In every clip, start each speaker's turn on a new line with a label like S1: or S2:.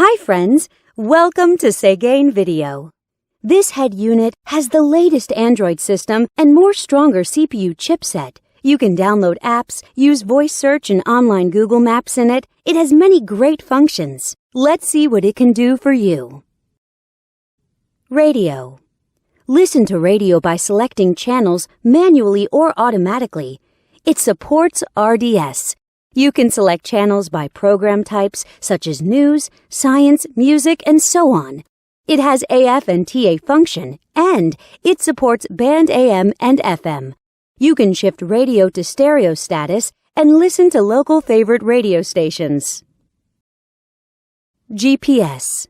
S1: Hi friends, welcome to Sagain Video. This head unit has the latest Android system and more stronger CPU chipset. You can download apps, use voice search and online Google Maps in it. It has many great functions. Let's see what it can do for you. Radio. Listen to radio by selecting channels manually or automatically. It supports RDS. You can select channels by program types such as news, science, music, and so on. It has AF and TA function, and it supports band AM and FM. You can shift radio to stereo status and listen to local favorite radio stations. GPS.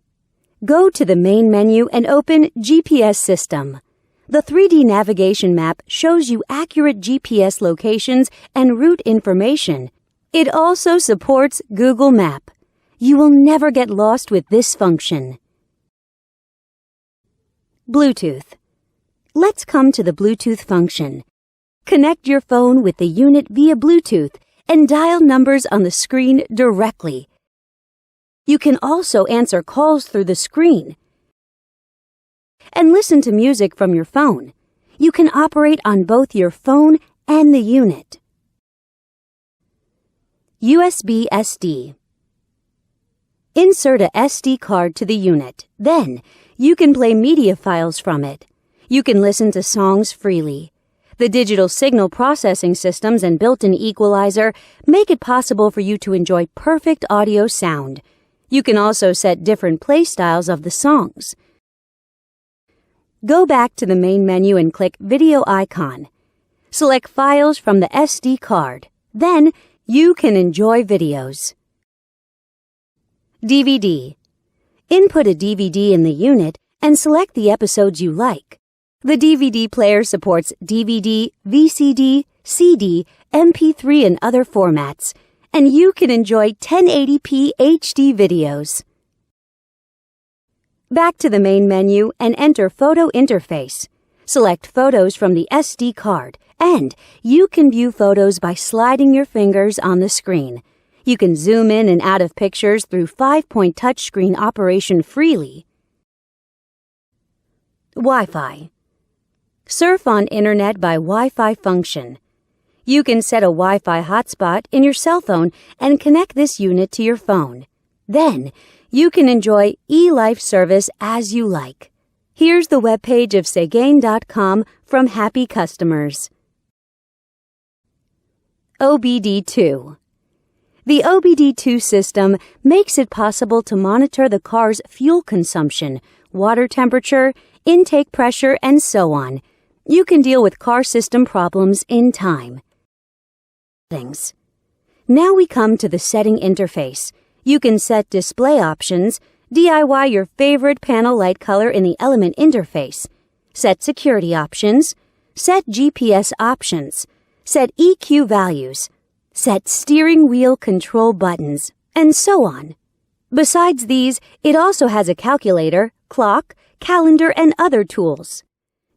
S1: Go to the main menu and open GPS System. The 3D navigation map shows you accurate GPS locations and route information. It also supports Google Map. You will never get lost with this function. Bluetooth. Let's come to the Bluetooth function. Connect your phone with the unit via Bluetooth and dial numbers on the screen directly. You can also answer calls through the screen and listen to music from your phone. You can operate on both your phone and the unit. USB SD. Insert a SD card to the unit. Then, you can play media files from it. You can listen to songs freely. The digital signal processing systems and built-in equalizer make it possible for you to enjoy perfect audio sound. You can also set different play styles of the songs. Go back to the main menu and click Video icon. Select files from the SD card. Then, you can enjoy videos. DVD. Input a DVD in the unit and select the episodes you like. The DVD player supports DVD, VCD, CD, MP3 and other formats, and you can enjoy 1080p HD videos. Back to the main menu and enter Photo Interface. Select photos from the SD card, and you can view photos by sliding your fingers on the screen. You can zoom in and out of pictures through 5-point touchscreen operation freely. Wi-Fi. Surf on Internet by Wi-Fi function. You can set a Wi-Fi hotspot in your cell phone and connect this unit to your phone. Then, you can enjoy eLife service as you like. Here's the webpage of Sagain.com from happy customers. OBD2. The OBD2 system makes it possible to monitor the car's fuel consumption, water temperature, intake pressure, and so on. You can deal with car system problems in time. Settings. Now we come to the setting interface. You can set display options, DIY your favorite panel light color in the element interface, set security options, set GPS options, set EQ values, set steering wheel control buttons, and so on. Besides these, it also has a calculator, clock, calendar, and other tools.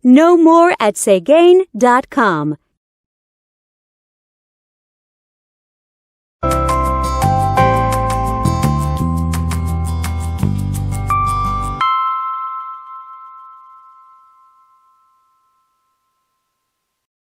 S1: Know more at Sagain.com.